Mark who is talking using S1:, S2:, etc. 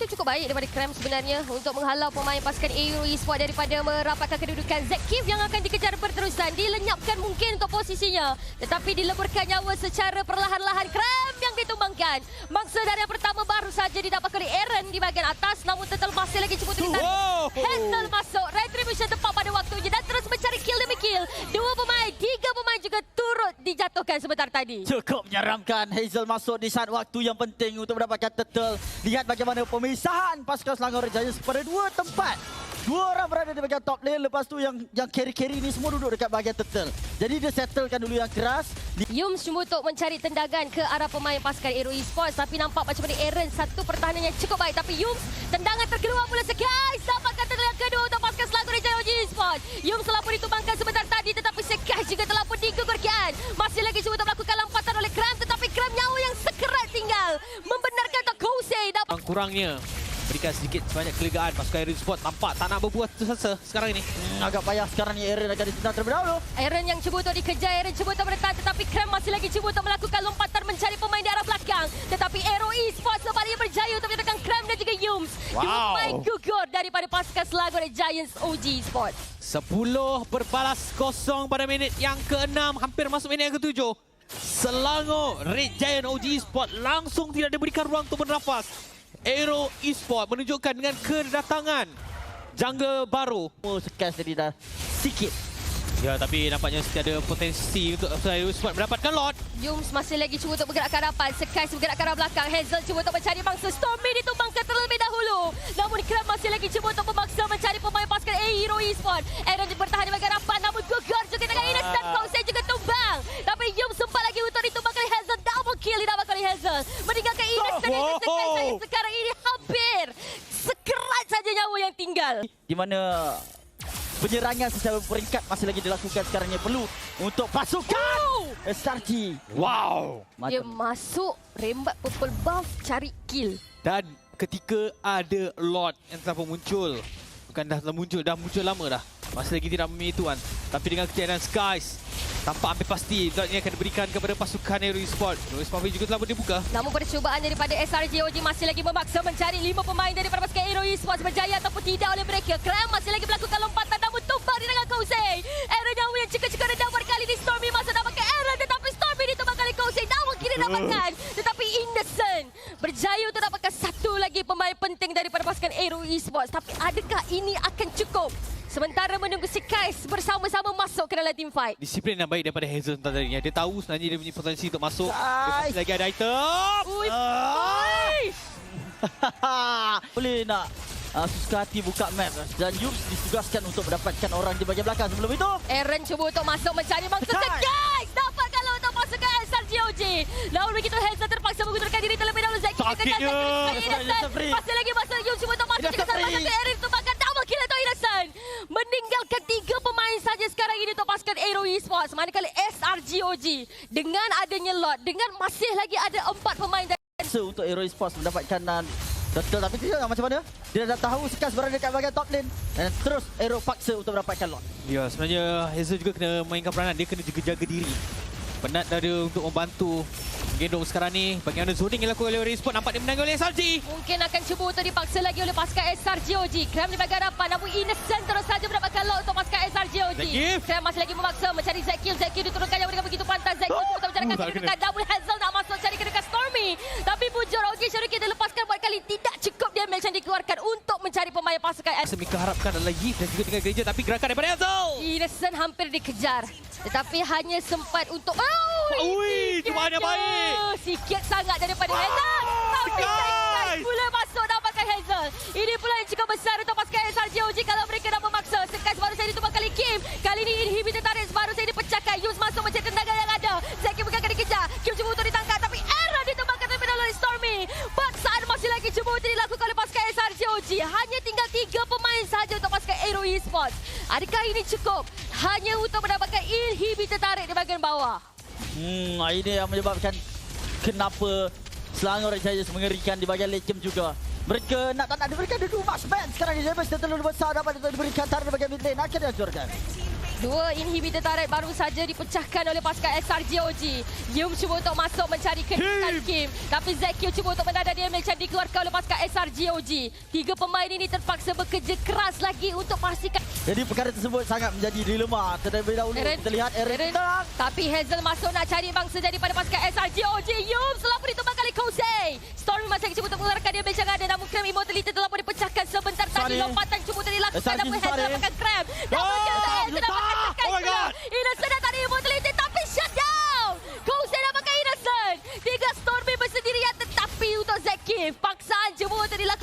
S1: Itu cukup baik daripada Krem sebenarnya untuk menghalau pemain pasukan AU Esports daripada merapatkan kedudukan. Zekif yang akan dikejar berterusan, dilenyapkan mungkin untuk posisinya, tetapi dileburkan nyawa secara perlahan-lahan. Krem yang ditumbangkan. Mangsa dari yang pertama baru saja didapat oleh Aaron di bahagian atas, namun tetap masih lagi cuba ditarik. Hazel masuk, retribution tepat pada waktunya dan terus mencari kill demi kill. 2 pemain, 3 pemain juga turut dijatuhkan sebentar tadi.
S2: Cukup menyeramkan. Hazel masuk di saat waktu yang penting untuk mendapatkan turtle. Lihat bagaimana pemisahan pasukan Selangor Giants pada 2 tempat. 2 orang berada di bahagian top lane, lepas tu yang carry-carry ni semua duduk dekat bahagian turtle. Jadi dia settlekan dulu yang keras.
S1: Yums cuba untuk mencari tendangan ke arah pemain pasukan Aero Esports, tapi nampak macam mana Aaron satu pertahanan yang cukup baik, tapi Yums tendangan terkeluar pula Sekais dapatkan tendangan kedua untuk pasukan Selangor Giants Esports. Yums telah pun ditumbangkan sebentar tadi, tetapi Sekais juga telah pun digugurkan. Masih lagi cuba untuk melakukan lompatan oleh Kram, tetapi Kram nyawa yang sekerat tinggal membenarkan untuk Kosei dapat
S3: kurangnya berikan sedikit sebanyak kelegaan. Pasukan Aero Esports tampak tak nak berbuat sesa sekarang ini.
S2: Agak payah sekarang ni Aaron akan ditendang terlebih dahulu.
S1: Aaron yang cuba untuk dikejar, Aaron cuba untuk bertahan, tetapi Kram masih lagi cuba untuk melakukan lompatan mencari pemain di arah belakang. Tetapi Aero Esports sebaliknya berjaya untuk menyatakan Kram dan juga Yums.
S3: Wow.
S1: 2 pemain gugur daripada pasukan Selangor Giants OG Esports.
S3: 10 berbalas kosong pada minit yang ke-6, hampir masuk minit yang ke-7. Selangor Red Giant OG Esports langsung tidak diberikan ruang untuk bernafas. Aero Esports menunjukkan dengan kedatangan jungle baru.
S2: Sekais tadi dah sikit.
S3: Ya, tapi nampaknya ada potensi untuk Aero Esports mendapatkan lot.
S1: Yums masih lagi cuba untuk bergerak ke hadapan. Sekais bergerak ke arah belakang. Hazel cuba untuk mencari mangsa. Stormy ditumbangkan terlebih dahulu. Namun Kram masih lagi cuba untuk memaksa mencari pemain pasukan Aero Esports. Aaron bertahan di bahagian hadapan, namun gugur juga dengan Innocent. Kosei juga tumbang. Tapi Yums sempat lagi untuk ditumbangkan oleh Hazel. Double kill didapatkan oleh Hazel. Meninggalkan Innocent. Sekais sekarang ini hampir sekerat saja nyawa yang tinggal.
S2: Di mana penyerangan secara peringkat masih lagi dilakukan sekarang ni, perlu untuk pasukan SRG.
S3: Wow.
S1: Dia masuk, rembat purple buff, cari kill.
S3: Dan ketika ada lot yang telah muncul, bukan dah muncul, dah muncul lama dah. Masih lagi tidak memilih tuan. Tapi dengan kejadian Skies, tampak hampir pasti lot ini akan diberikan kepada pasukan Aero Esports. Aero Esports juga telah dibukah.
S1: Namun percubaan daripada SRG OG masih lagi memaksa mencari 5 pemain daripada pasukan Aero Esports, berjaya ataupun tidak oleh mereka. Kram masih lagi melakukan lompatan, namun tumbang di tangan Kosei. Aaron nyawa yang cukup-cukup rendah kali ini. Stormy masuk dapatkan Aaron, tetapi Stormy ditumbangkan oleh Kosei. Namun kira dapatkan, tetapi Innocent berjaya untuk dapatkan satu lagi pemain penting daripada pasukan Aero Esports. Tapi adakah ini akan cukup? Sementara menunggu Sekais bersama-sama masuk ke dalam team fight.
S3: Disiplin yang baik daripada Hazel tadinya. Dia tahu sebenarnya dia punya potensi untuk masuk. Dia masih lagi ada item.
S2: Boleh nak suka hati buka map dan Yums ditugaskan untuk mendapatkan orang di bahagian belakang. Sebelum itu
S1: Aaron cuba untuk masuk mencari mangsa. Sekais dapatkan lawan untuk pasukan SRG OG. Namun begitu Hazel terpaksa mengundurkan diri terlebih dahulu. Zaki
S2: sakitnya.
S1: Masih lagi masuk Yums cuba untuk masuk ke dalam masa Aaron tumbangkan double kill untuk Innocent. Meninggalkan 3 pemain saja sekarang ini untuk pasukan Aero Esports. Manakala SRG OG dengan adanya lot, dengan masih lagi ada 4 pemain
S2: untuk Aero Esports mendapatkan betul, tapi tidak macam mana. Dia dah tahu Sekais berada dekat bahagian top lane dan terus Aero paksa untuk mendapatkan lot.
S3: Ya, sebenarnya Hazel juga kena mainkan peranan. Dia kena juga jaga diri. Penat dah dia untuk membantu gendong sekarang ni. Bagaimana zoning yang dilakukan oleh Aero Esports, nampak dia menang oleh SRG.
S1: mungkin akan cuba untuk dipaksa lagi oleh pasukan SRG OG. Kram di bahagian hadapan, namun Innocent terus saja mendapatkan lot untuk pasukan SRG OG. Kram masih lagi memaksa mencari Zekil. Zekil diturunkan yang dengan begitu pantas. Zekil cuba untuk menjarakan kedudukan. Double Hazel nak masuk cari kedudukan Stormy. Tapi bujur OG Syariki dilepaskan buat kali tidak cukup damage yang dikeluarkan untuk mencari pemain pasukan SRG.
S3: Mereka harapkan adalah Yves dan juga dengan gereja, tapi gerakan daripada Hazel.
S1: Innocent hampir dikejar, tetapi hanya sempat untuk
S3: Cubaannya baik.
S1: Sikit sangat daripada Hazel. Tapi Sekais pula masuk dapatkan Hazel. Ini pula yang cukup besar untuk pasukan SRG OG kalau mereka dah memaksa. Sekais baru saja ditumbang kali Kim. Kali ini inhibitor tarik baru saja dipecahkan. Yus masuk mencari tendangan yang ada. Zeki bukan akan dikejar. Kim cuba untuk ditangkap, tapi Aaron ditumbangkan terlebih dahulu oleh Stormy. Paksaan masih lagi cuba untuk dilakukan oleh pasukan SRG OG. Hanya tinggal 3 pemain saja untuk pasukan Aero Esports. Adakah ini cukup hanya untuk mendapatkan inhibitor tarik di bahagian bawah?
S2: Ini yang menyebabkan kenapa Selangor Giants mengerikan di bahagian late game juga. Mereka tak nak diberikan, dia 2 marksman sekarang ni. James dia terlalu besar dapat diberikan tarik di bahagian mid lane. Akhirnya dihancurkan.
S1: Dua inhibitor turret baru saja dipecahkan oleh pasukan SRGOG. Yum cuba untuk masuk mencari kedudukan Kim. Tapi Zekio cuba untuk mendadak damage yang dikeluarkan oleh pasukan SRGOG. Tiga pemain ini terpaksa bekerja keras lagi untuk pastikan.
S2: Jadi perkara tersebut sangat menjadi dilema. Terlebih dahulu kita lihat Eren terang.
S1: Tapi Hazel masuk nak cari bangsa daripada pasukan SRGOG. Yum selalu ditumbang kali Kosei. Stormy masih cuba untuk mengeluarkan damage yang ada. Namun Cram Immortality telah pun dipecahkan sebentar tadi. Lompatan cuba dilakukan. Namun Hazel dapatkan Cram. Namun Hazel dapatkan tekan pula. Innocent datang dari Immortality tapi shutdown. Kosei dapatkan Innocent. 3 Stormy bersendirian tetapi untuk Zekif. Paksaan cuba untuk dilakukan